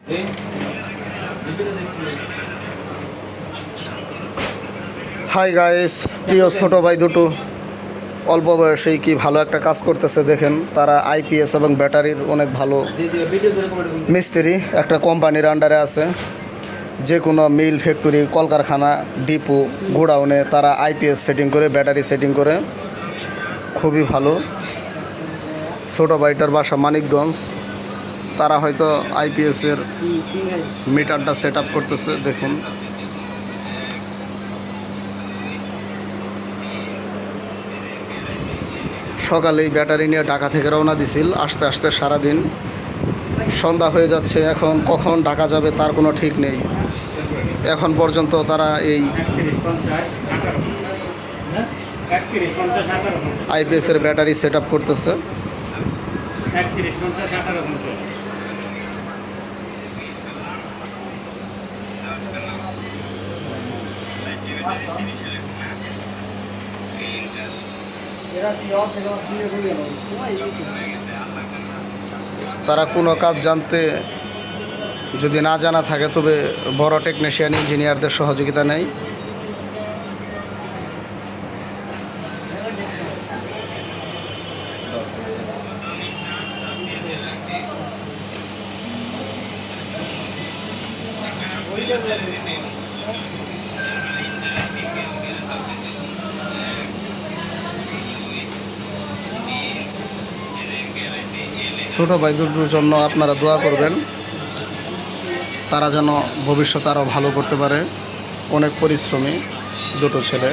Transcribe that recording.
Hi guys, প্রিয় ছোট ভাই দুটো অল্প বয়সেই কি ভালো একটা কাজ করতেছে দেখেন। তারা আইপিএস এবং ব্যাটারির অনেক ভালো মিস্ত্রি, একটা কোম্পানির আন্ডারে আছে। যে কোনো মিল, ফ্যাক্টরি, কলকারখানা, ডিপো, গোডাউনে তারা আইপিএস সেটিং করে, ব্যাটারি সেটিং করে। খুবই ভালো। ছোট ভাইটার বাসা মানিকগঞ্জ। তারা হয়তো আইপিএসের মিটারটা সেট আপ করতেছে দেখুন। সকালেই ব্যাটারি নিয়ে ঢাকা থেকে রওনা দিছিল, আস্তে আস্তে সারাদিন সন্ধ্যা হয়ে যাচ্ছে। এখন কখন ঢাকা যাবে তার কোনো ঠিক নেই। এখন পর্যন্ত তারা এই আইপিএসের ব্যাটারি সেট আপ করতেছে। তারা কোনো কাজ জানতে যদি না জানা থাকে তবে বড় টেকনিশিয়ান, ইঞ্জিনিয়ারদের সহযোগিতা নেয়। ছোটো ভাই দুটোর জন্য আপনারা দোয়া করবেন, তারা যেন ভবিষ্যতে আরও ভালো করতে পারে। অনেক পরিশ্রমী দুটো ছেলে।